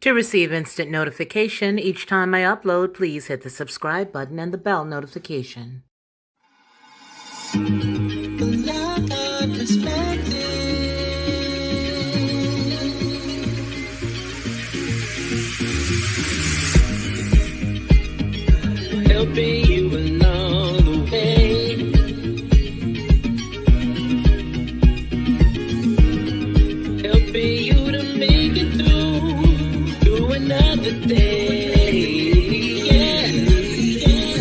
To receive instant notification each time I upload, please hit the subscribe button and the bell notification. Helping you along the way. Helping you to make it through another day. Yeah, yeah.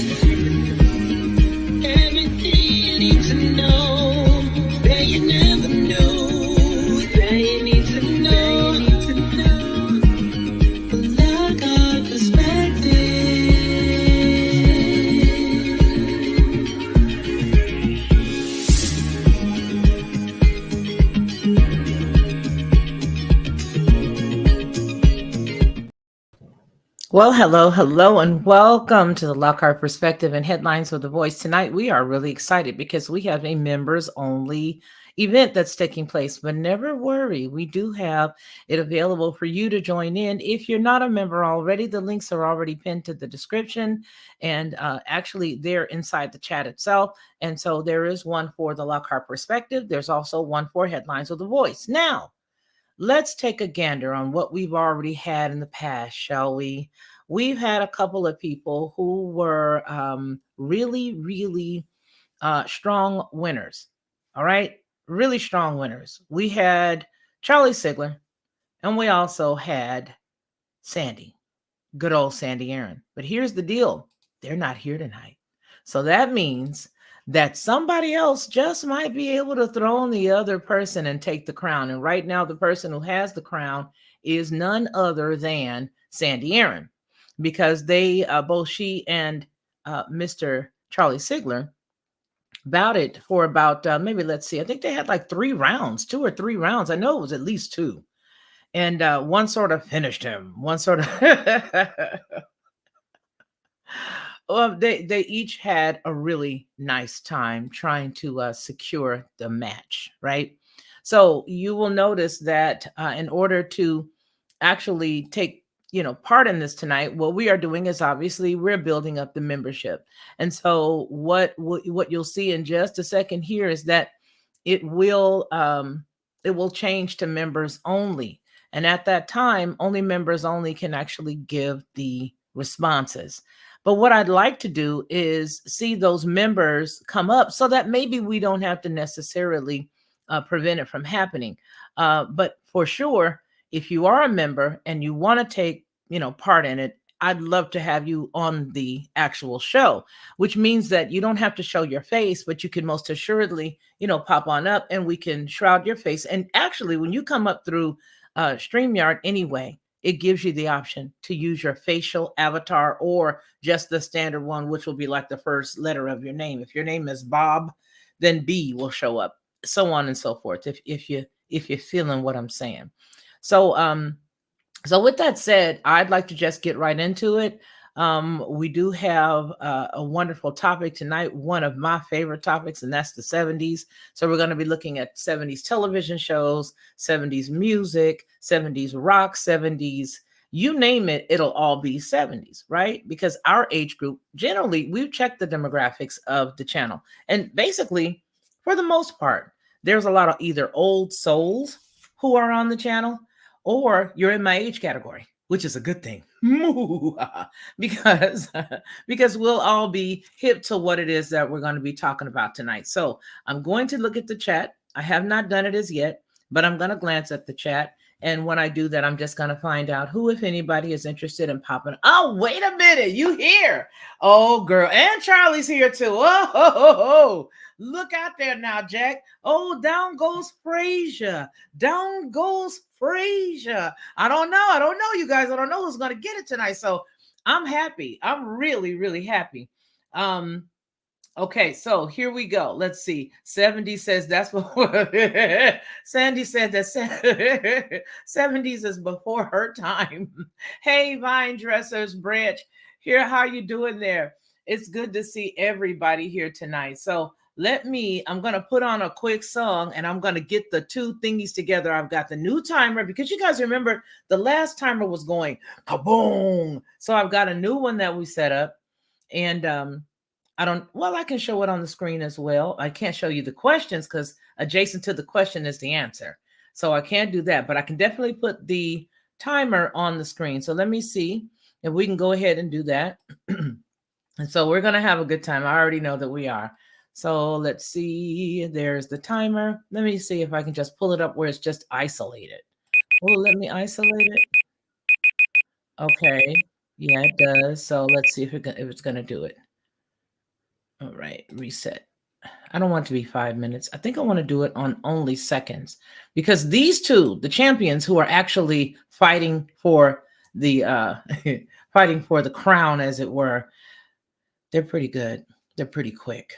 Everything you need to know that you never knew, that you need to know. Look our perspective. Well, hello, and welcome to the Lockhart Perspective and Headlines with the Voice. Tonight, we are really excited because we have a members-only event that's taking place. But never worry, we do have it available for you to join in. If you're not a member already, the links are already pinned to the description, and actually, they're inside the chat itself. And so there is one for the Lockhart Perspective. There's also one for Headlines with the Voice. Now, let's take a gander on what we've already had in the past, shall we? We've had a couple of people who were really strong winners. All right. Really strong winners. We had Charlie Sigler, and we also had Sandy, good old Sandy Aaron. But here's the deal, they're not here tonight. So that means that somebody else just might be able to throw on the other person and take the crown. And right now, the person who has the crown is none other than Sandy Aaron, because they, both she and Mr. Charlie Sigler, about it for about maybe, let's see, I think they had like 3 rounds, 2 or 3 rounds. I know it was at least 2. And one sort of finished him. One sort of well, they each had a really nice time trying to secure the match, right? So you will notice that in order to actually take part in this tonight, what we are doing is obviously we're building up the membership. And so what you'll see in just a second here is that it will change to members only. And at that time, only members only can actually give the responses. But what I'd like to do is see those members come up so that maybe we don't have to necessarily prevent it from happening. But for sure, if you are a member and you want to take, part in it, I'd love to have you on the actual show, which means that you don't have to show your face, but you can most assuredly, pop on up and we can shroud your face. And actually, when you come up through StreamYard anyway, it gives you the option to use your facial avatar or just the standard one, which will be like the first letter of your name. If your name is Bob, then B will show up, so on and so forth. If you're feeling what I'm saying. So with that said, I'd like to just get right into it. We do have a wonderful topic tonight, one of my favorite topics, and that's the 70s. So we're going to be looking at 70s television shows, 70s music, 70s rock, 70s, you name it, it'll all be 70s, right? Because our age group, generally, we've checked the demographics of the channel. And basically, for the most part, there's a lot of either old souls who are on the channel, or you're in my age category, which is a good thing. because because we'll all be hip to what it is that we're going to be talking about tonight. So I'm going to look at the chat. I have not done it as yet, but I'm going to glance at the chat. And when I do that, I'm just going to find out who, if anybody, is interested in popping. Oh, wait a minute. You here? Oh, girl. And Charlie's here too. Oh, look out there now, Jack. Oh, down goes Frazier. Down goes Frazier. I don't know, you guys. I don't know who's going to get it tonight. So I'm happy. I'm really happy. Okay, so here we go. Let's see. 70 says that's before. Sandy said that 70s is before her time. Hey, Vine Dressers Branch. Here, how you doing there? It's good to see everybody here tonight. So I'm going to put on a quick song and I'm going to get the two thingies together. I've got the new timer because you guys remember the last timer was going kaboom. So I've got a new one that we set up. And I can show it on the screen as well. I can't show you the questions because adjacent to the question is the answer. So I can't do that, but I can definitely put the timer on the screen. So let me see if we can go ahead and do that. And so we're going to have a good time. I already know that we are. So let's see. There's the timer. Let me see if I can just pull it up where it's just isolated. Oh, let me isolate it. Okay. Yeah, it does. So let's see if it's going to do it. All right. Reset. I don't want it to be 5 minutes. I think I want to do it on only seconds because these two, the champions who are actually fighting for the fighting for the crown, as it were, they're pretty good. They're pretty quick.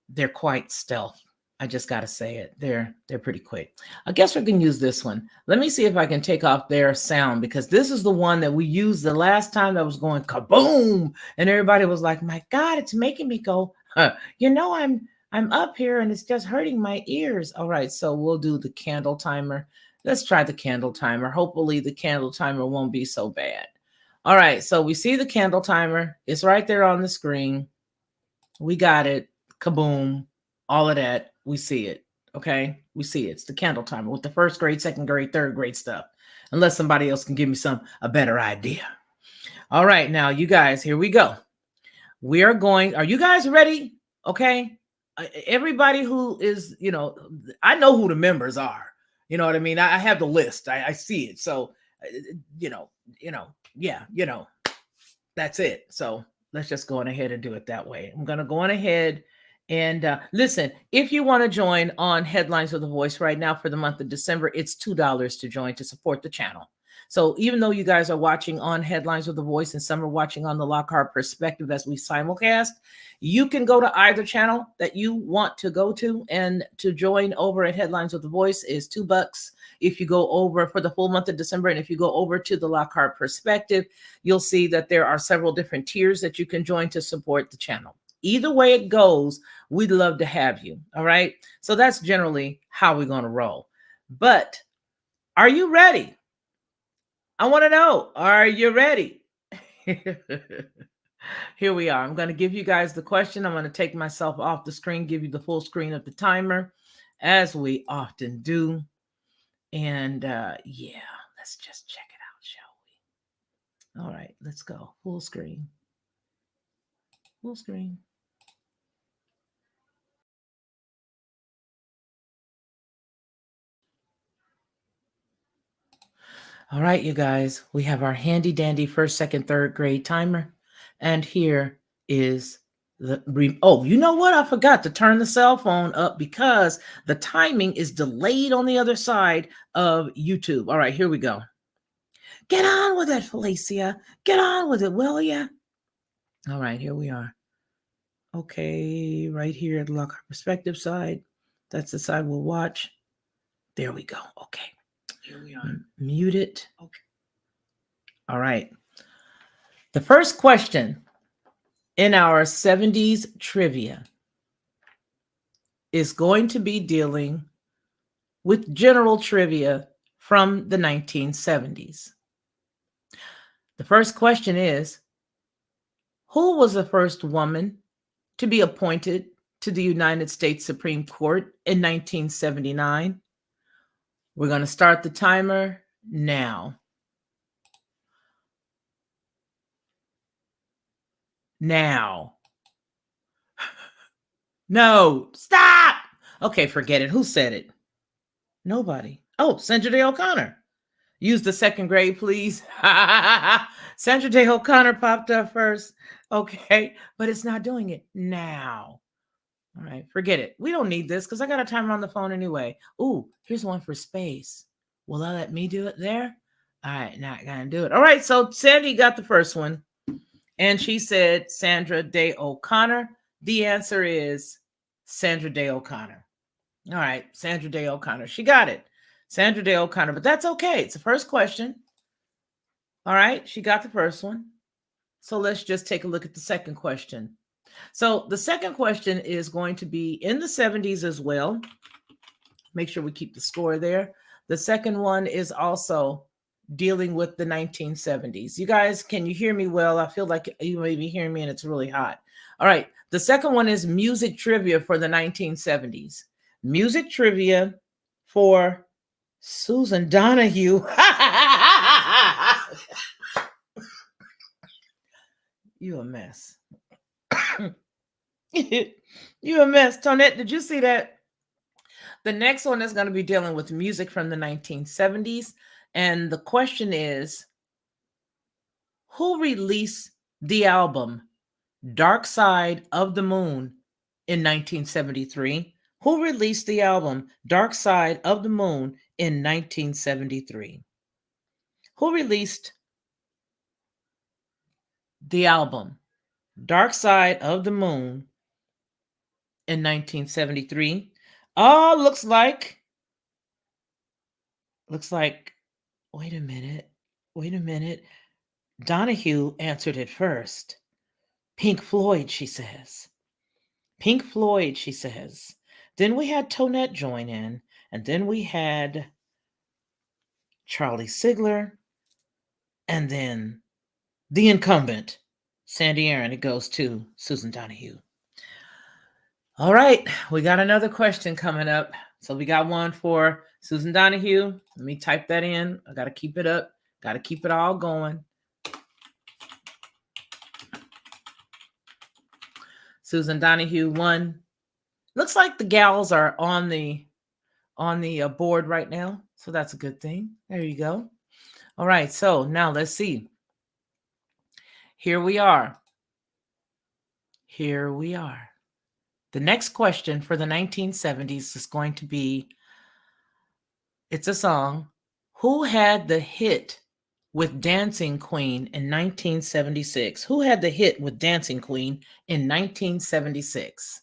They're quite stealth. I just got to say it. They're pretty quick. I guess we can use this one. Let me see if I can take off their sound because this is the one that we used the last time that was going kaboom. And everybody was like, my God, it's making me go, I'm up here and it's just hurting my ears. All right, so we'll do the candle timer. Let's try the candle timer. Hopefully the candle timer won't be so bad. All right, so we see the candle timer. It's right there on the screen. We got it. Kaboom. All of that. We see it. Okay, we see it. It's the candle timer with the first grade, second grade, third grade stuff. Unless somebody else can give me a better idea. All right, now you guys, here we go. Are you guys ready? Okay. Everybody who is, I know who the members are. You know what I mean? I have the list. I see it. So, that's it. So let's just go on ahead and do it that way. I'm going to go on ahead and listen, if you want to join on Headlines with the Voice right now for the month of December, it's $2 to join to support the channel. So even though you guys are watching on Headlines with the Voice and some are watching on the Lockhart Perspective as we simulcast, you can go to either channel that you want to go to, and to join over at Headlines with the Voice is $2. If you go over for the full month of December, and if you go over to the Lockhart Perspective, you'll see that there are several different tiers that you can join to support the channel. Either way it goes, we'd love to have you. All right. So that's generally how we're going to roll. But are you ready? I want to know, are you ready? Here we are. I'm going to give you guys the question. I'm going to take myself off the screen, give you the full screen of the timer, as we often do. And let's just check it out, shall we? All right, let's go. Full screen. Full screen. All right, you guys, we have our handy dandy first, second, third grade timer. And here is you know what? I forgot to turn the cell phone up because the timing is delayed on the other side of YouTube. All right, here we go. Get on with it, Felicia. Get on with it, will ya? All right, here we are. Okay, right here at the Lockhart Perspective side. That's the side we'll watch. There we go. Okay. Here we are. Mute it. Okay. All right. The first question in our 70s trivia is going to be dealing with general trivia from the 1970s. The first question is, who was the first woman to be appointed to the United States Supreme Court in 1979? We're going to start the timer now. Now. No, stop. Okay, forget it. Who said it? Nobody. Oh, Sandra Day O'Connor. Use the second grade, please. Sandra Day O'Connor popped up first. Okay, but it's not doing it now. All right, forget it. We don't need this because I got a timer on the phone anyway. Ooh, here's one for space. Will that let me do it there? All right, now I gotta do it. All right, so Sandy got the first one. And she said Sandra Day O'Connor. The answer is Sandra Day O'Connor. All right, Sandra Day O'Connor. She got it. Sandra Day O'Connor, but that's okay. It's the first question. All right, she got the first one. So let's just take a look at the second question. So the second question is going to be in the 70s as well. Make sure we keep the score there. The second one is also dealing with the 1970s. You guys, can you hear me well? I feel like you may be hearing me and it's really hot. All right. The second one is music trivia for the 1970s. Music trivia for Susan Donahue. You a mess. You a mess. Tonette, did you see that? The next one is going to be dealing with music from the 1970s. And the question is, who released the album Dark Side of the Moon in 1973? Who released the album Dark Side of the Moon in 1973? Who released the album Dark Side of the Moon in 1973? Oh, looks like, wait a minute. Donahue answered it first. Pink Floyd, she says. Pink Floyd, she says. Then we had Tonette join in, and then we had Charlie Sigler, and then the incumbent, Sandy Aaron. It goes to Susan Donahue. All right, we got another question coming up. So we got one for Susan Donahue. Let me type that in. I got to keep it up. Got to keep it all going. Susan Donahue won. Looks like the gals are on the board right now, so that's a good thing. There you go. All right, so now let's see. Here we are. Here we are. The next question for the 1970s is going to be, it's a song. Who had the hit with Dancing Queen in 1976? Who had the hit with Dancing Queen in 1976?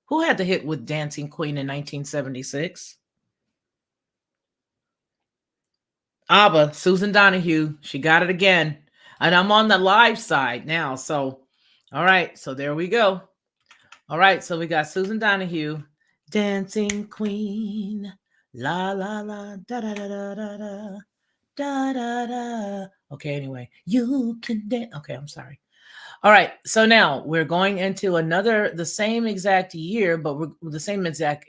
Who had the hit with Dancing Queen in 1976? ABBA, Susan Donahue. She got it again. And I'm on the live side now. So, all right. So there we go. All right. So we got Susan Donahue, Dancing Queen. La, la, la, da, da, da, da, da, da, da, da, da. Okay. Anyway, you can dance. Okay. I'm sorry. All right. So now we're going into the same exact year, but we're the same exact,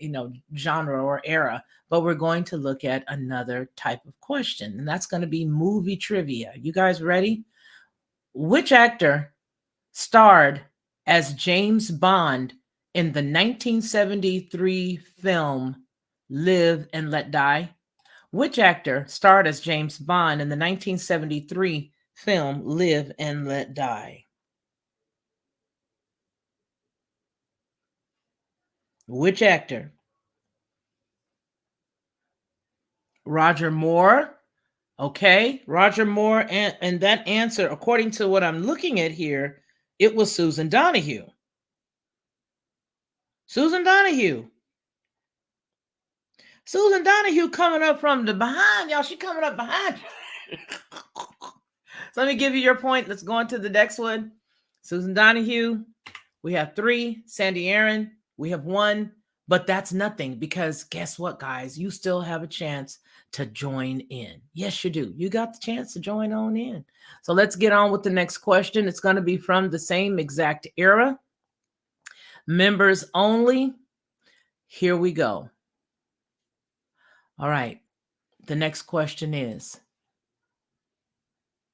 genre or era, but we're going to look at another type of question. And that's going to be movie trivia. You guys ready? Which actor starred as James Bond in the 1973 film Live and Let Die? Which actor starred as James Bond in the 1973 film Live and Let Die? Which actor? Roger Moore. Okay, Roger Moore. And that answer, according to what I'm looking at here, it was Susan Donahue. Susan Donahue. Susan Donahue coming up from the behind, y'all. She coming up behind. So let me give you your point. Let's go on to the next one. Susan Donahue. We have 3. Sandy Aaron. We have 1. But that's nothing, because guess what, guys? You still have a chance to join in. Yes, you do. You got the chance to join on in. So let's get on with the next question. It's going to be from the same exact era. Members only. Here we go. All right. The next question is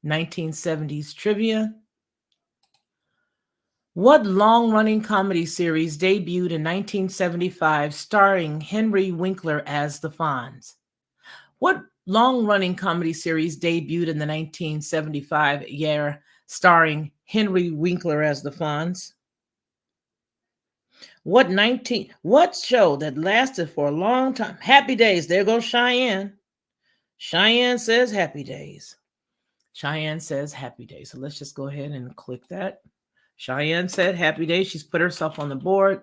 1970s trivia. What long-running comedy series debuted in 1975 starring Henry Winkler as the Fonz? What long-running comedy series debuted in the 1975 year starring Henry Winkler as the Fonz? What show that lasted for a long time? Happy Days. There goes Cheyenne. Cheyenne says Happy Days. Cheyenne says Happy Days. So let's just go ahead and click that. Cheyenne said Happy Days. She's put herself on the board.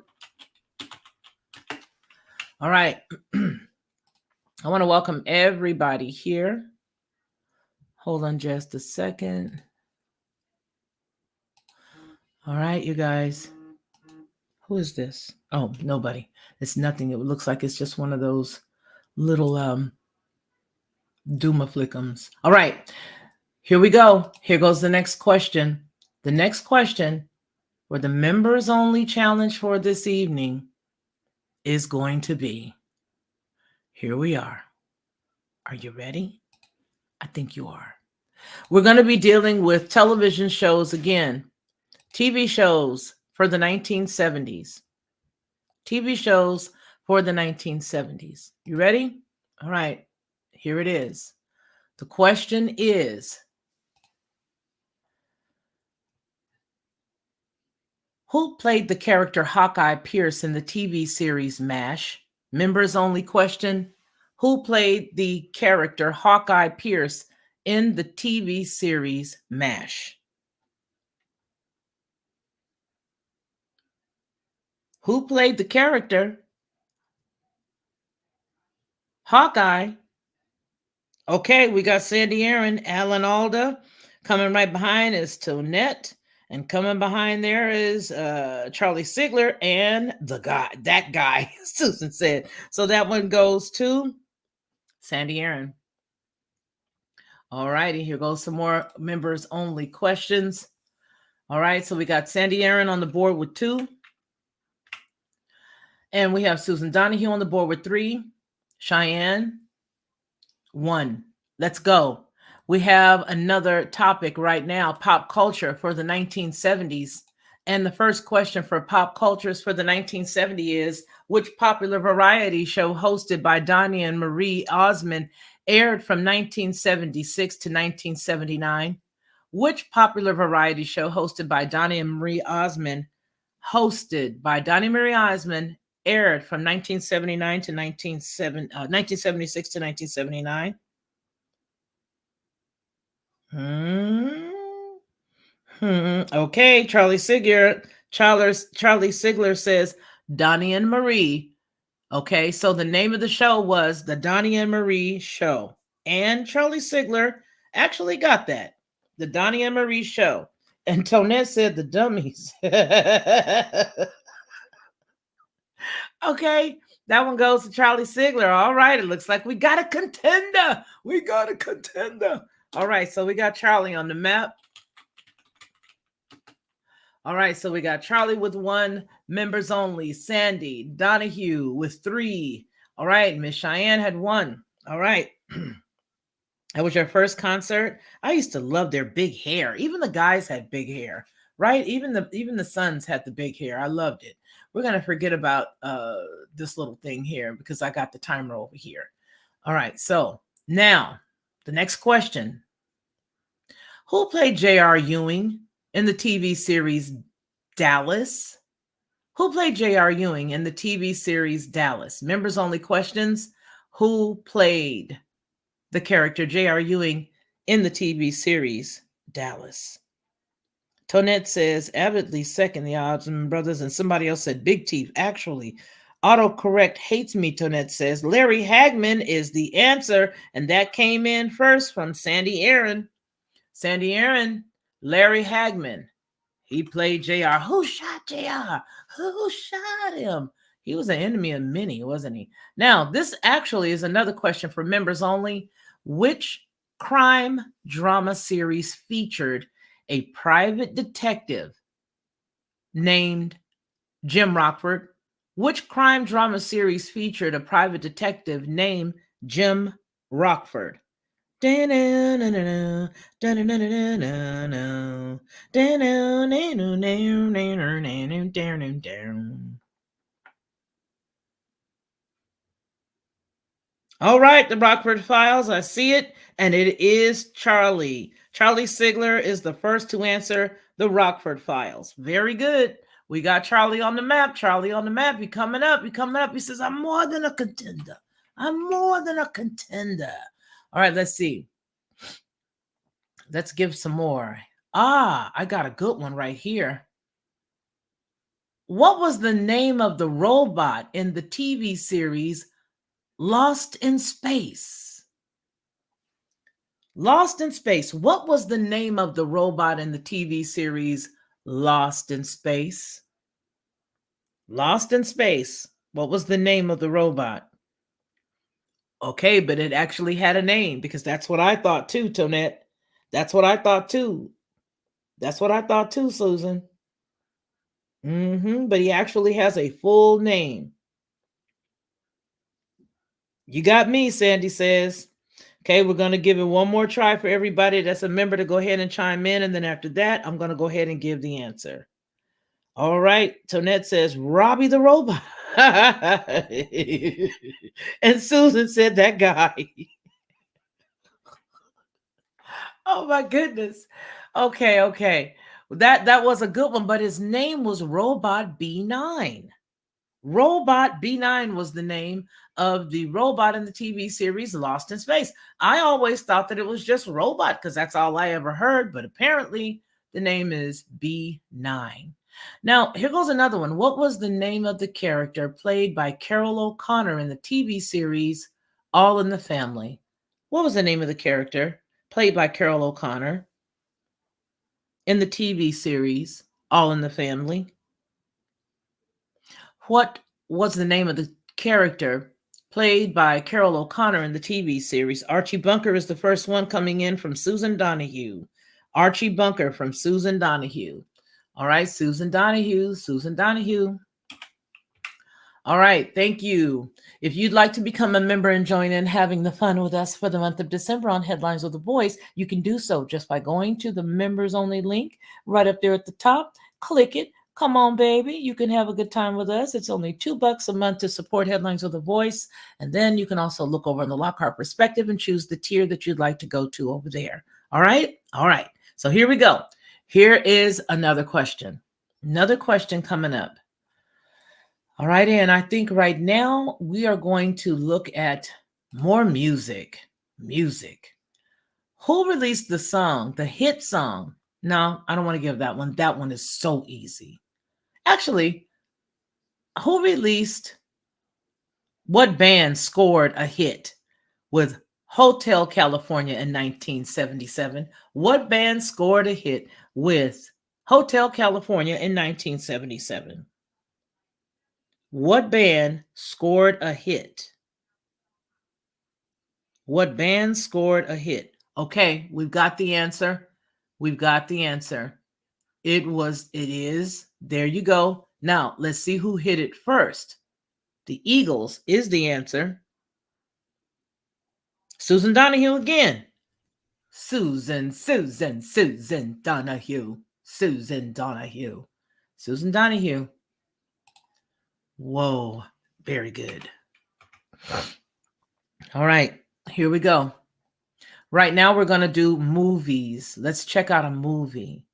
All right. I want to welcome everybody here. Hold on just a second. All right, you guys. Who is this? Oh, nobody. It's nothing. It looks like it's just one of those little Duma flickums. All right, here we go. Here goes the next question. The next question for the members only challenge for this evening is going to be, here we are. Are you ready? I think you are. We're going to be dealing with television shows again, TV shows for the 1970s. TV shows for the 1970s. You ready? All right, here it is. The question is, who played the character Hawkeye Pierce in the TV series MASH? Members only question. Who played the character Hawkeye Pierce in the TV series MASH? Who played the character Hawkeye? Okay, we got Sandy Aaron, Alan Alda. Coming right behind is Tonette. And coming behind there is Charlie Sigler and that guy, Susan said. So that one goes to Sandy Aaron. All righty, here goes some more members only questions. All right, so we got Sandy Aaron on the board with 2. And we have Susan Donahue on the board with 3. Cheyenne, 1. Let's go. We have another topic right now, pop culture for the 1970s. And the first question for pop cultures for the 1970s is, which popular variety show hosted by Donnie and Marie Osmond aired from 1976 to 1979? Which popular variety show hosted by Donnie and Marie Osmond aired from 1979 to 1976 to 1979? Okay, Charlie Sigler says Donnie and Marie. Okay, so the name of the show was The Donnie and Marie Show. And Charlie Sigler actually got that. The Donnie and Marie Show. And Tonette said the dummies. Okay, that one goes to Charlie Sigler. All right, it looks like we got a contender. All right, so we got Charlie on the map. All right, so we got Charlie with 1, members only. Sandy Donahue with 3. All right, Miss Cheyenne had 1. All right. That was your first concert. I used to love their big hair. Even the guys had big hair, right? Even the sons had the big hair. I loved it. We're going to forget about this little thing here because I got the timer over here. All right, so now the next question. Who played J.R. Ewing in the TV series Dallas? Who played J.R. Ewing in the TV series Dallas? Members only questions. Who played the character J.R. Ewing in the TV series Dallas? Tonette says Abbott Lee second, the Osmond brothers, and somebody else said Big Teeth. Actually, autocorrect hates me, Tonette says. Larry Hagman is the answer, and that came in first from Sandy Aaron. Sandy Aaron, Larry Hagman. He played JR. Who shot JR? Who shot him? He was an enemy of many, wasn't he? Now, this actually is another question for members only. Which crime drama series featured a private detective named Jim Rockford? Which crime drama series featured a private detective named Jim Rockford? All right, the Rockford Files. I see it, and it is Charlie. Charlie Sigler is the first to answer the Rockford Files. Very good. We got Charlie on the map. Charlie on the map. He coming up. He says, I'm more than a contender. All right, let's see. Let's give some more. I got a good one right here. What was the name of the robot in the TV series Lost in Space? Lost in Space. What was the name of the robot in the TV series Lost in Space. Lost in Space. What was the name of the robot? Okay, but it actually had a name because that's what I thought too, Tonette. That's what I thought too. That's what I thought too, Susan. But he actually has a full name. You got me, Sandy says. Okay, we're going to give it one more try for everybody that's a member to go ahead and chime in. And then after that, I'm going to go ahead and give the answer. All right. Tonette says, Robbie the robot. And Susan said, that guy. Oh, my goodness. Okay. That was a good one, but his name was Robot B9. Robot B9 was the name of the robot in the TV series Lost in Space. I always thought that it was just robot because that's all I ever heard, but apparently the name is B9. Now, here goes another one. What was the name of the character played by Carol O'Connor in the TV series All in the Family? What was the name of the character played by Carol O'Connor in the TV series All in the Family? What was the name of the character played by Carol O'Connor in the TV series? Archie Bunker is the first one coming in from Susan Donahue. Archie Bunker from Susan Donahue. All right, Susan Donahue. All right, thank you. If you'd like to become a member and join in having the fun with us for the month of December on Headlines with the Voice, you can do so just by going to the members only link right up there at the top. Click it. Come on, baby. You can have a good time with us. It's only $2 a month to support Headlines with the Voice. And then you can also look over in the Lockhart Perspective and choose the tier that you'd like to go to over there. All right. So here we go. Here is another question. Another question coming up. All right, and I think right now we are going to look at more music. Who released the song, the hit song? No, I don't want to give that one. That one is so easy. Actually, who released, what band scored a hit with Hotel California in 1977? What band scored a hit with Hotel California in 1977? What band scored a hit? What band scored a hit? Okay, we've got the answer. It is. There you go. Now, let's see who hit it first. The Eagles is the answer. Susan Donahue again. Susan Donahue. Susan Donahue. Whoa, very good. All right, here we go. Right now we're going to do movies. Let's check out a movie.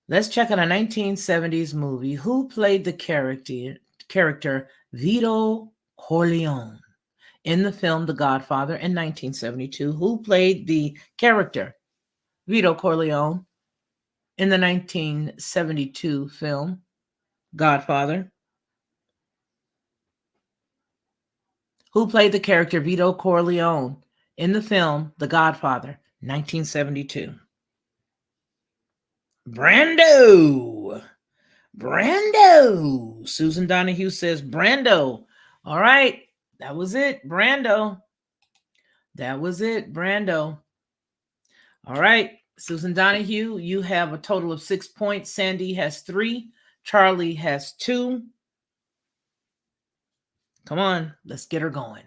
Let's check out a 1970s movie. Who played the character Vito Corleone in the film The Godfather in 1972? Who played the character Vito Corleone in the 1972 film Godfather? Who played the character Vito Corleone in the film The Godfather, 1972? Brando. Susan Donahue says Brando. All right, that was it, Brando. All right, Susan Donahue, you have a total of 6 points. Sandy has 3. Charlie has 2. Come on, let's get her going.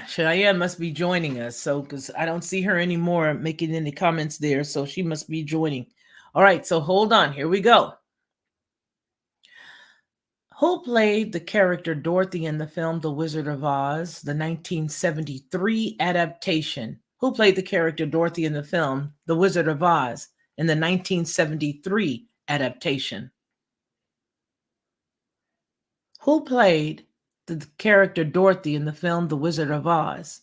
Cheyenne must be joining us, so because I don't see her anymore making any comments there, so she must be joining. All right, so hold on. Here we go. Who played the character Dorothy in the film The Wizard of Oz, the 1973 adaptation? Who played the character Dorothy in the film The Wizard of Oz in the 1973 adaptation? Who played the character Dorothy in the film The Wizard of Oz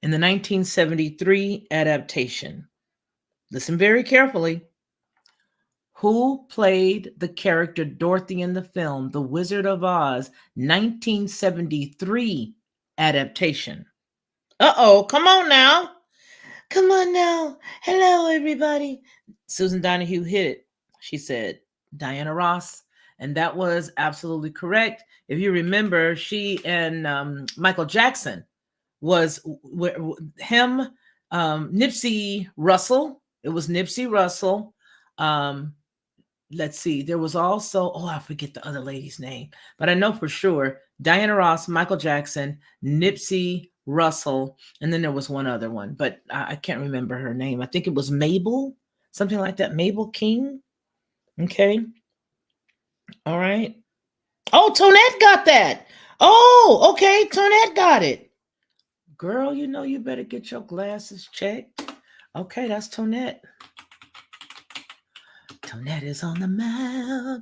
in the 1973 adaptation? Listen very carefully. Who played the character Dorothy in the film The Wizard of Oz 1973 adaptation? Uh-oh, come on now. Hello, everybody. Susan Donahue hit it. She said Diana Ross, and that was absolutely correct. If you remember, she and Michael Jackson was him, Nipsey Russell. It was Nipsey Russell. Let's see. There was also, oh, I forget the other lady's name, but I know for sure Diana Ross, Michael Jackson, Nipsey Russell, and then there was one other one, but I can't remember her name. I think it was Mabel, something like that. Mabel King. Okay. All right. Oh, Tonette got that. Oh, okay. Tonette got it. Girl, you know you better get your glasses checked. Okay, that's Tonette. Tonette is on the map.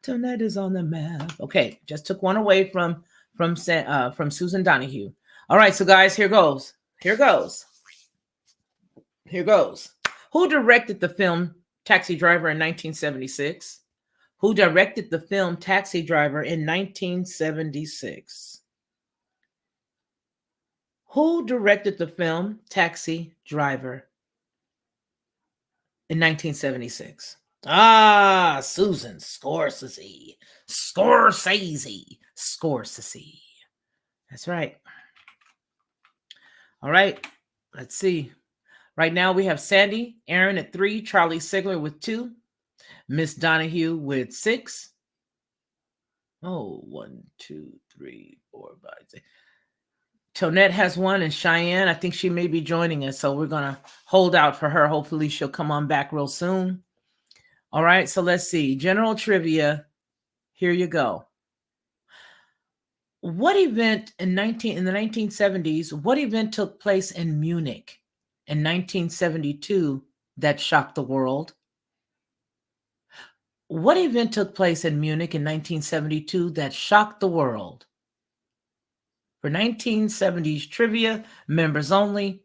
Tonette is on the map. Okay, just took one away from Susan Donahue. All right, so guys, here goes. Here goes. Here goes. Who directed the film Taxi Driver in 1976? Who directed the film Taxi Driver in 1976? Who directed the film Taxi Driver in 1976? Ah, Susan Scorsese. Scorsese. Scorsese. That's right. All right. Let's see. Right now we have Sandy Aaron at 3, Charlie Sigler with 2, Miss Donahue with 6. Oh, 1, 2, 3, 4, 5, 6. Tonette has 1, and Cheyenne, I think she may be joining us, so we're going to hold out for her. Hopefully she'll come on back real soon. All right, so let's see. General trivia. Here you go. What event in the 1970s, what event took place in Munich in 1972 that shocked the world? What event took place in Munich in 1972 that shocked the world? For 1970s trivia, members only,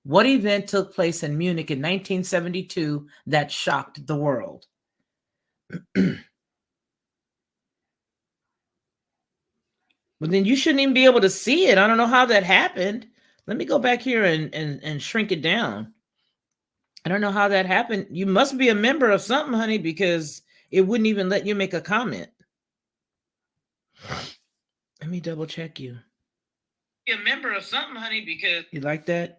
what event took place in Munich in 1972 that shocked the world? But then you shouldn't even be able to see it. I don't know how that happened. Let me go back here and shrink it down. I don't know how that happened. You must be a member of something, honey, because it wouldn't even let you make a comment. Let me double check you. Be a member of something, honey, because you like that?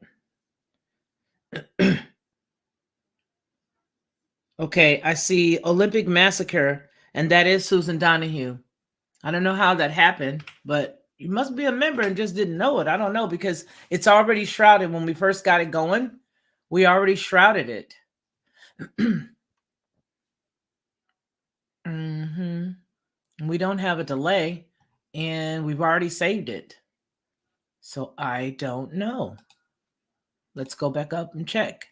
Okay, I see Olympic Massacre, and that is Susan Donahue. I don't know how that happened, but you must be a member and just didn't know it. I don't know, because it's already shrouded. When we first got it going, we already shrouded it. We don't have a delay, and we've already saved it. So I don't know. Let's go back up and check.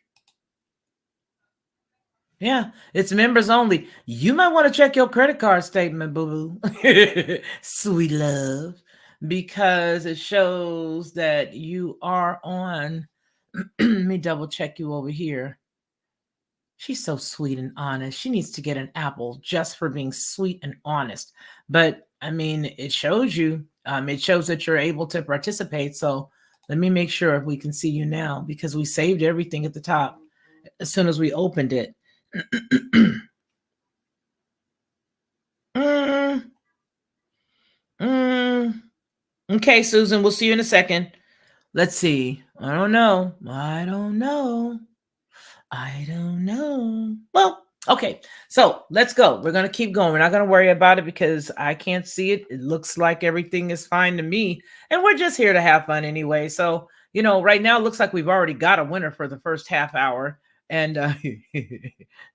Yeah, it's members only. You might want to check your credit card statement, boo-boo. Sweet love. Because it shows that you are on. Let me double check you over here. She's so sweet and honest. She needs to get an apple just for being sweet and honest. But I mean, it shows you. It shows that you're able to participate. So let me make sure we can see you now, because we saved everything at the top as soon as we opened it. Okay, Susan, we'll see you in a second. Let's see. I don't know. Well, okay. So let's go. We're going to keep going. We're not going to worry about it because I can't see it. It looks like everything is fine to me. And we're just here to have fun anyway. So, right now it looks like we've already got a winner for the first half hour. And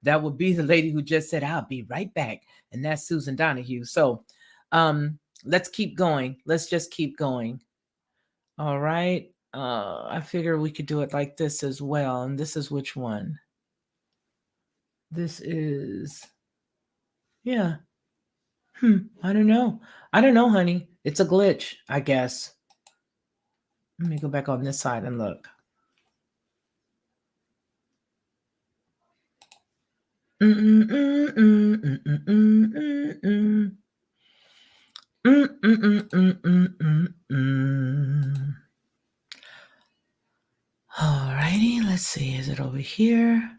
that would be the lady who just said, I'll be right back. And that's Susan Donahue. So let's keep going. Let's just keep going. All right. I figure we could do it like this as well. And this is which one? This is, yeah. I don't know. I don't know, honey. It's a glitch, I guess. Let me go back on this side and look. Alrighty, let's see. Is it over here?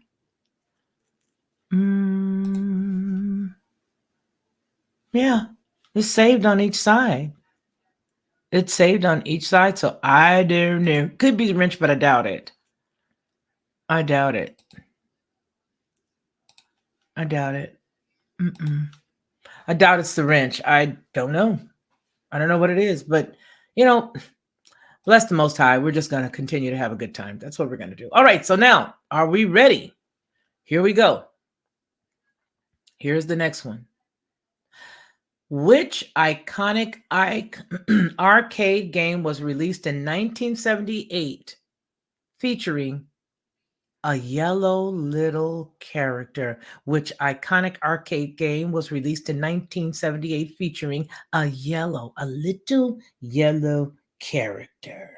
Yeah. It's saved on each side. It's saved on each side. So I don't know. Could be the wrench, but I doubt it. I doubt it. I doubt it. Mm-mm. I doubt it's the wrench. I don't know. I don't know what it is, but you know, bless the Most High. We're just going to continue to have a good time. That's what we're going to do. All right. So now, are we ready? Here we go. Here's the next one. Which iconic arcade game was released in 1978 featuring a yellow little character? Which iconic arcade game was released in 1978 featuring a little yellow character?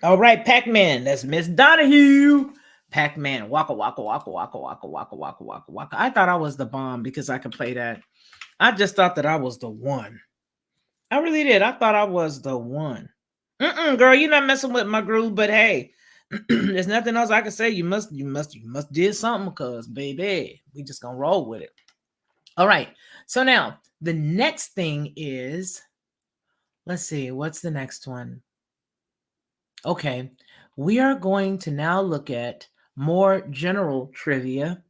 All right, Pac-Man. That's Miss Donahue. Pac-Man. Waka waka waka waka waka waka waka waka waka. I thought I was the bomb because I could play that. I just thought that I was the one. I really did. I thought I was the one. Girl, you're not messing with my groove, but hey, there's nothing else I can say. You must did something because baby, we just gonna roll with it. All right. So now the next thing is, let's see, what's the next one? Okay, we are going to now look at more general trivia.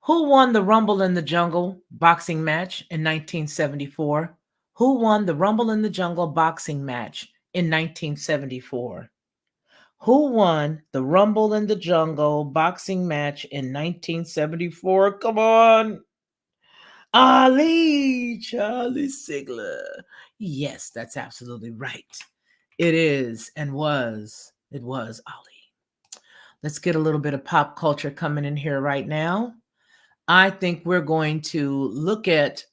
Who won the Rumble in the Jungle boxing match in 1974? Who won the Rumble in the Jungle boxing match in 1974? Who won the Rumble in the Jungle boxing match in 1974? Come on. Ali Charlie Sigler. Yes, that's absolutely right. It is and was. It was Ali. Let's get a little bit of pop culture coming in here right now. I think we're going to look at,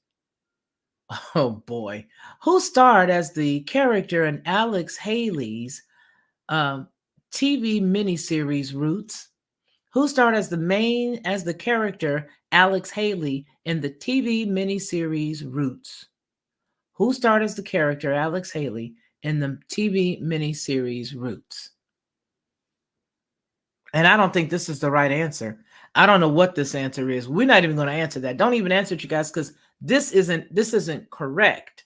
oh boy, who starred as the character in Alex Haley's um, TV miniseries Roots? Who starred as the character Alex Haley in the TV miniseries Roots? Who starred as the character Alex Haley in the TV miniseries Roots? And I don't think this is the right answer. I don't know what this answer is. We're not even going to answer that. Don't even answer it, you guys, because this isn't correct.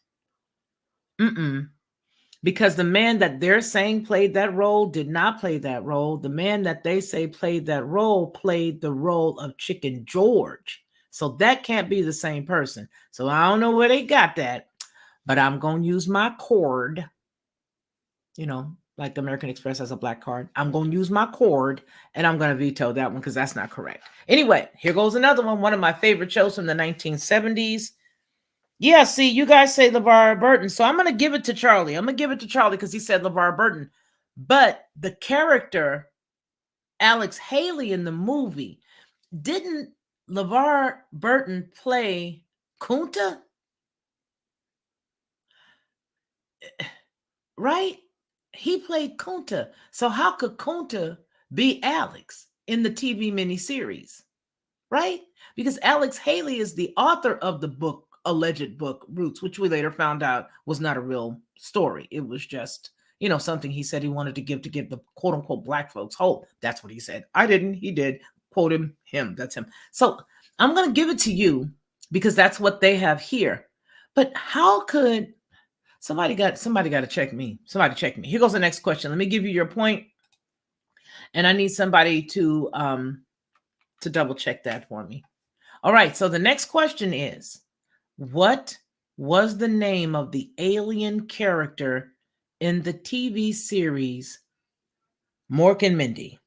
Because the man that they're saying played that role did not play that role. The man that they say played that role played the role of Chicken George. So that can't be the same person. So I don't know where they got that, but I'm going to use my cord, like American Express has a black card. I'm going to use my cord and I'm going to veto that one because that's not correct. Anyway, here goes another one of my favorite shows from the 1970s. Yeah, see, you guys say LeVar Burton, so I'm going to give it to Charlie. I'm going to give it to Charlie because he said LeVar Burton. But the character, Alex Haley in the movie, didn't LeVar Burton play Kunta? Right? He played Kunta. So how could Kunta be Alex in the TV miniseries? Right? Because Alex Haley is the author of the book, alleged book Roots, which we later found out was not a real story. It was just, something he said he wanted to give the quote unquote black folks hope. That's what he said. I didn't. He did. Quote him. That's him. So I'm going to give it to you because that's what they have here. But how could somebody got to check me? Somebody check me. Here goes the next question. Let me give you your point, and I need somebody to double check that for me. All right, so the next question is, what was the name of the alien character in the TV series Mork and Mindy?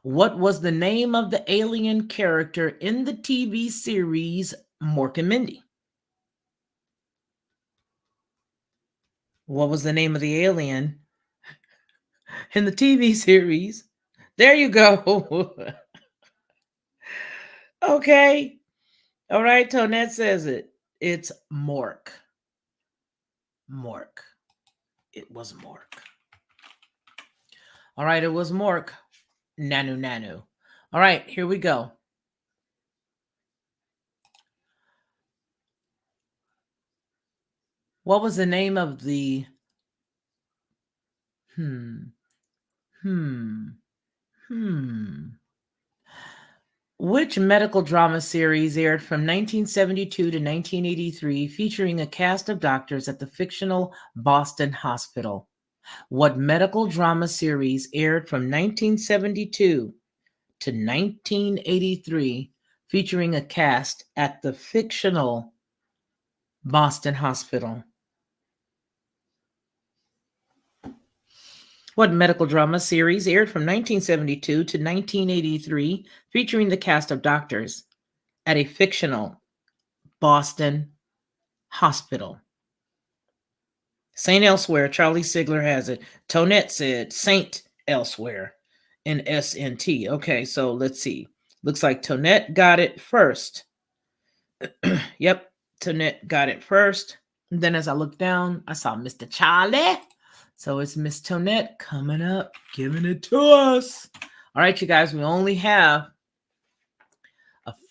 What was the name of the alien character in the TV series Mork and Mindy? What was the name of the alien in the TV series? There you go. Okay. All right, Tonette says it. It's Mork. Mork. It was Mork. All right, it was Mork. Nanu. All right, here we go. What was the name of the Which medical drama series aired from 1972 to 1983 featuring a cast of doctors at the fictional Boston Hospital? What medical drama series aired from 1972 to 1983 featuring a cast at the fictional Boston Hospital? What medical drama series aired from 1972 to 1983 featuring the cast of doctors at a fictional Boston Hospital? Saint Elsewhere, Charlie Sigler has it. Tonette said Saint Elsewhere in SNT. Okay, so let's see. Looks like Tonette got it first. Yep, Tonette got it first. And then as I looked down, I saw Mr. Charlie. So it's Miss Tonette coming up, giving it to us. All right, you guys, we only have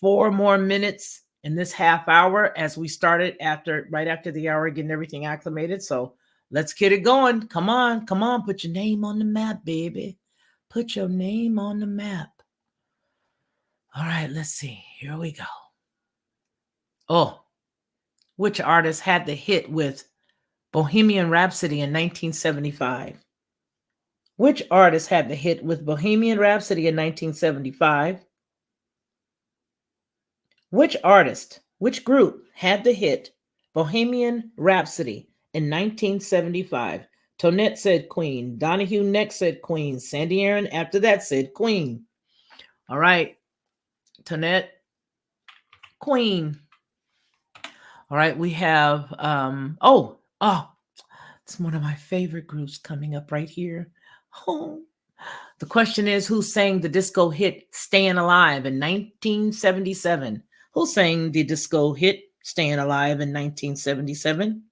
4 more minutes in this half hour as we started right after the hour, getting everything acclimated. So let's get it going. Come on, put your name on the map, baby. Put your name on the map. All right, let's see. Here we go. Oh, which artist had the hit with Bohemian Rhapsody in 1975? Which artist had the hit with Bohemian Rhapsody in 1975? Which group had the hit Bohemian Rhapsody in 1975? Tonette said Queen. Donahue next said Queen. Sandy Aaron after that said Queen. All right, Tonette, Queen. All right, we have, it's one of my favorite groups coming up right here. Oh, the question is, who sang the disco hit Staying Alive in 1977? Who sang the disco hit Staying Alive in 1977?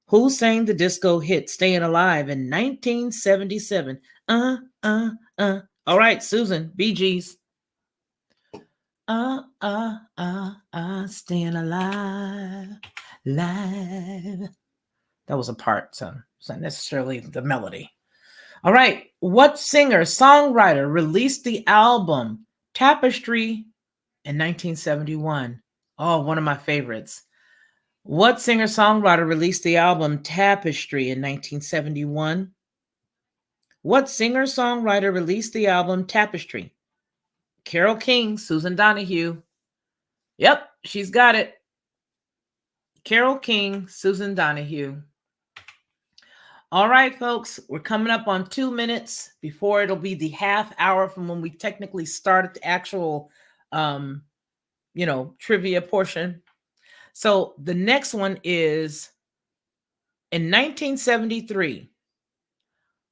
Who sang the disco hit Staying Alive in 1977? All right, Susan, Bee Gees. Staying alive, live. That was a part, so it's not necessarily the melody. All right, what singer-songwriter released the album Tapestry in 1971? Oh, one of my favorites. What singer-songwriter released the album Tapestry in 1971? What singer-songwriter released the album Tapestry? Carole King, Susan Donahue. Yep, she's got it. Carole King, Susan Donahue. All right, folks, we're coming up on 2 minutes before it'll be the half hour from when we technically started the actual, trivia portion. So the next one is in 1973,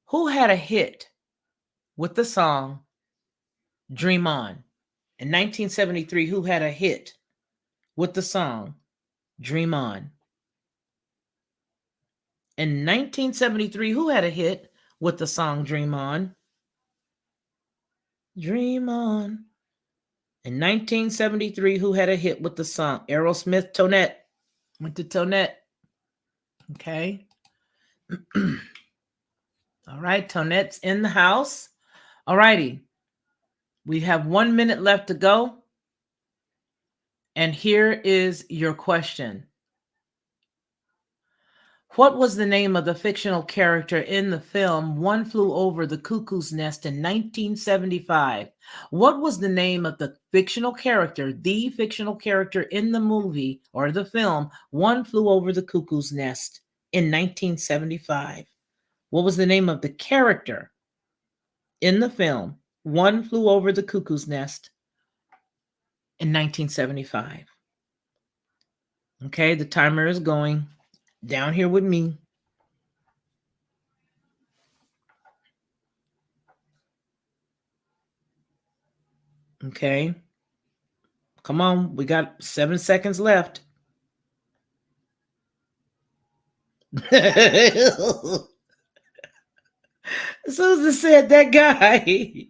who had a hit with the song Dream On? In 1973, who had a hit with the song Dream On? In 1973, who had a hit with the song Dream On? Dream On. In 1973, who had a hit with the song? Aerosmith, Tonette. Went to Tonette. Okay. All right, Tonette's in the house. All righty. We have 1 minute left to go. And here is your question. What was the name of the fictional character in the film One Flew Over the Cuckoo's Nest in 1975? What was the name of the fictional character in the movie or the film One Flew Over the Cuckoo's Nest in 1975? What was the name of the character in the film One Flew Over the Cuckoo's Nest in 1975? Okay, the timer is going. Down here with me. Okay. Come on. We got 7 seconds left. Susan said that guy.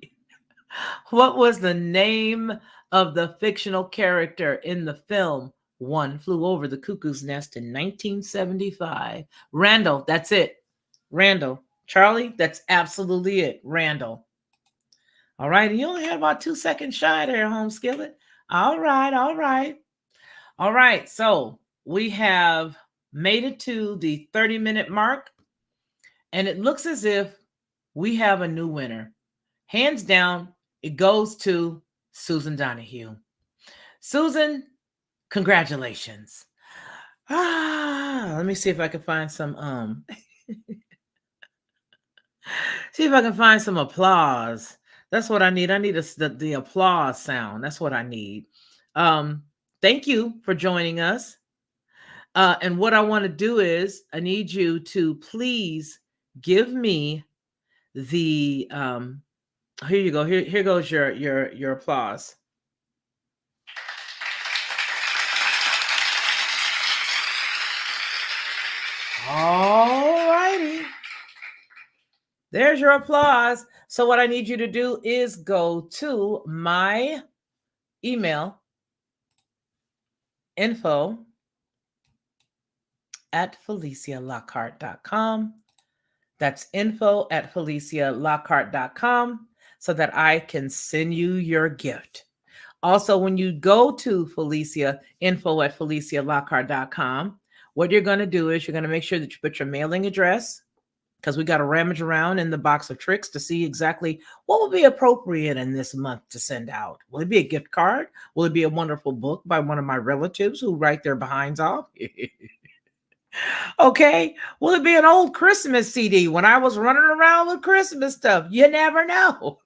What was the name of the fictional character in the film One Flew Over the Cuckoo's Nest in 1975? Randall, that's it. Randall. Charlie, that's absolutely it. Randall. All right. You only had about 2 seconds shy there, home skillet. All right. All right. All right. So we have made it to the 30-minute mark, and it looks as if we have a new winner. Hands down, it goes to Susan Donahue. Susan, congratulations. Let me see if I can find some see if I can find some applause. That's what I need. I need the applause sound. That's what I need. Thank you for joining us. And what I want to do is I need you to please give me the here you go. Here goes your applause. All righty. There's your applause. So what I need you to do is go to my email, info@FeliciaLockhart.com. That's info@FeliciaLockhart.com so that I can send you your gift. Also, when you go to Felicia, info@FeliciaLockhart.com, what you're going to do is you're going to make sure that you put your mailing address, because we got to rummage around in the box of tricks to see exactly what would be appropriate in this month to send out. Will it be a gift card? Will it be a wonderful book by one of my relatives who write their behinds off? Okay. Will it be an old Christmas CD when I was running around with Christmas stuff? You never know.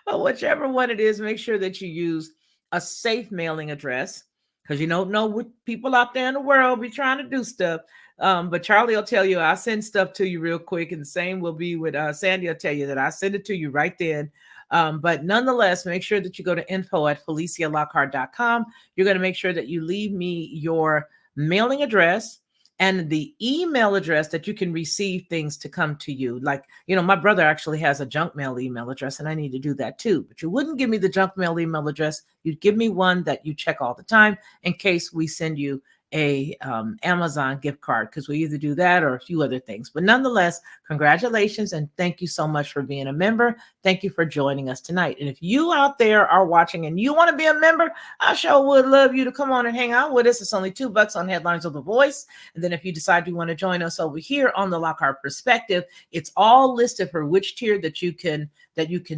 But whichever one it is, make sure that you use a safe mailing address, because you don't know what people out there in the world be trying to do stuff. But Charlie will tell you, I'll send stuff to you real quick. And the same will be with Sandy will tell you that I send it to you right then. But nonetheless, make sure that you go to info@FeliciaLockhart.com. You're going to make sure that you leave me your mailing address and the email address that you can receive things to come to you. Like, my brother actually has a junk mail email address, and I need to do that too. But you wouldn't give me the junk mail email address. You'd give me one that you check all the time in case we send you a Amazon gift card, because we either do that or a few other things. But nonetheless, congratulations and thank you so much for being a member. Thank you for joining us tonight. And if you out there are watching and you want to be a member, I sure would love you to come on and hang out with us. It's only $2 on Headlines of the Voice. And then if you decide you want to join us over here on the Lockhart Perspective, it's all listed for which tier that you can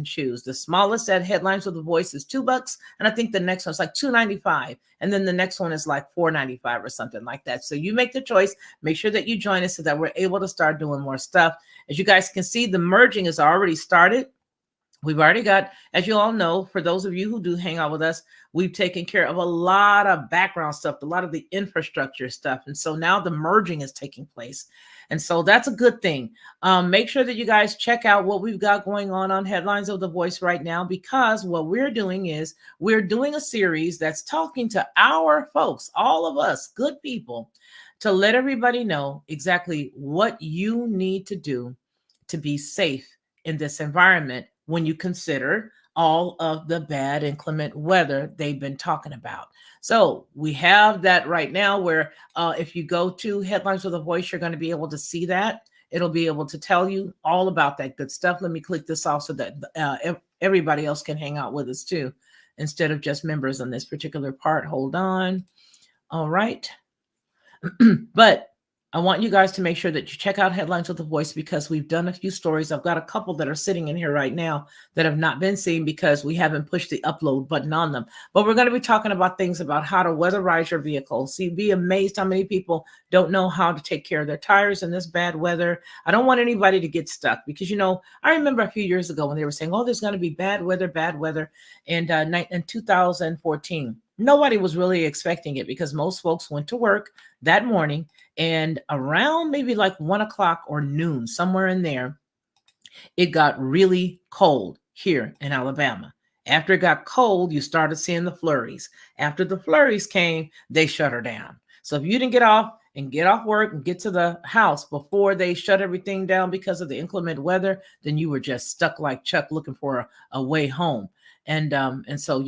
choose. The smallest at Headlines of the Voice is $2, and I think the next one's like $2.95, and then the next one is like $4.95 or something like that. So you make the choice. Make sure that you join us so that we're able to start doing more stuff. As you guys can see, the merging has already started. We've already got, as you all know, for those of you who do hang out with us, we've taken care of a lot of background stuff, a lot of the infrastructure stuff. And so now the merging is taking place. And so that's a good thing. Make sure that you guys check out what we've got going on Headlines of the Voice right now, because what we're doing is we're doing a series that's talking to our folks, all of us, good people, to let everybody know exactly what you need to do to be safe in this environment when you consider all of the bad inclement weather they've been talking about. So we have that right now where if you go to Headlines of the Voice, you're going to be able to see that. It'll be able to tell you all about that good stuff. Let me click this off so that everybody else can hang out with us too, instead of just members on this particular part. Hold on. All right. But I want you guys to make sure that you check out Headlines with the Voice, because we've done a few stories. I've got a couple that are sitting in here right now that have not been seen because we haven't pushed the upload button on them. But we're going to be talking about things about how to weatherize your vehicle. See, be amazed how many people don't know how to take care of their tires in this bad weather. I don't want anybody to get stuck, because, I remember a few years ago when they were saying, oh, there's going to be bad weather in 2014. Nobody was really expecting it, because most folks went to work that morning, and around maybe like 1 o'clock or noon, somewhere in there, it got really cold here in Alabama. After it got cold, you started seeing the flurries. After the flurries came, they shut her down. So if you didn't get off work and get to the house before they shut everything down because of the inclement weather, then you were just stuck like Chuck looking for a way home. And so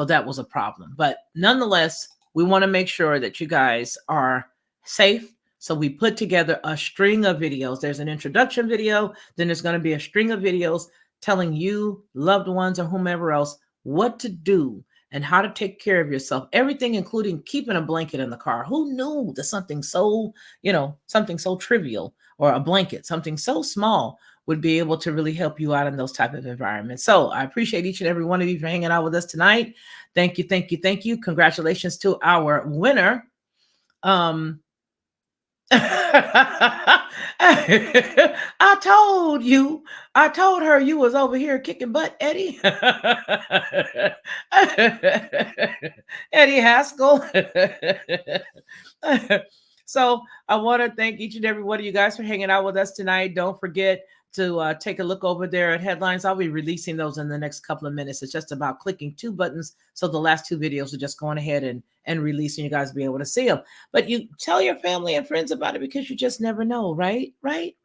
that was a problem. But nonetheless, we want to make sure that you guys are safe. So we put together a string of videos. There's an introduction video. Then there's going to be a string of videos telling you, loved ones, or whomever else what to do and how to take care of yourself. Everything, including keeping a blanket in the car. Who knew that something so, something so trivial, or a blanket, something so small, would be able to really help you out in those type of environments. So I appreciate each and every one of you for hanging out with us tonight. Thank you, thank you, thank you. Congratulations to our winner. I told her you was over here kicking butt, Eddie. Eddie Haskell. So I want to thank each and every one of you guys for hanging out with us tonight. Don't forget to take a look over there at Headlines. I'll be releasing those in the next couple of minutes. It's just about clicking 2 buttons. So the last 2 videos are just going ahead and releasing. You guys will be able to see them. But you tell your family and friends about it, because you just never know, right? Right.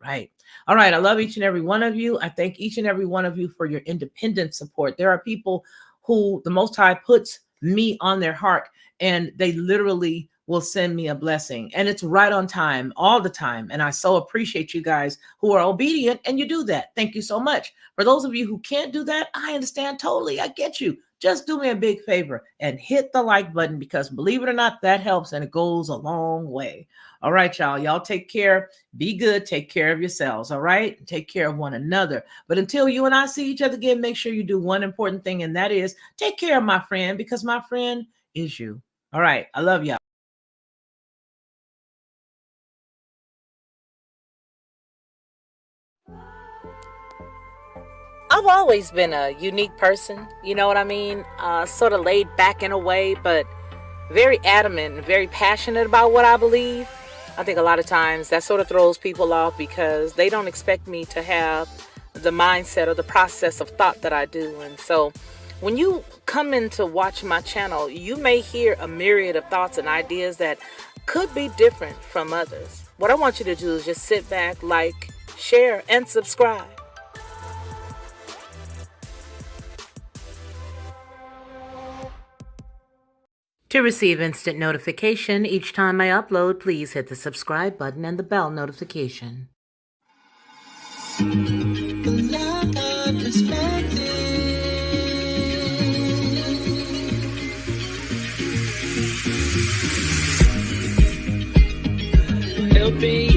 All right. I love each and every one of you. I thank each and every one of you for your independent support. There are people who the Most High puts me on their heart, and they literally will send me a blessing, and it's right on time all the time. And I so appreciate you guys who are obedient and you do that. Thank you so much. For those of you who can't do that, I understand totally. I get you. Just do me a big favor and hit the like button, because believe it or not, that helps and it goes a long way. All right, y'all. Y'all take care. Be good. Take care of yourselves. All right. Take care of one another. But until you and I see each other again, make sure you do one important thing, and that is take care of my friend, because my friend is you. All right. I love y'all. I've always been a unique person, you know what I mean? Sort of laid back in a way, but very adamant and very passionate about what I believe. I think a lot of times that sort of throws people off, because they don't expect me to have the mindset or the process of thought that I do. And so when you come in to watch my channel, you may hear a myriad of thoughts and ideas that could be different from others. What I want you to do is just sit back, like, share, and subscribe. To receive instant notification each time I upload, please hit the subscribe button and the bell notification. Helping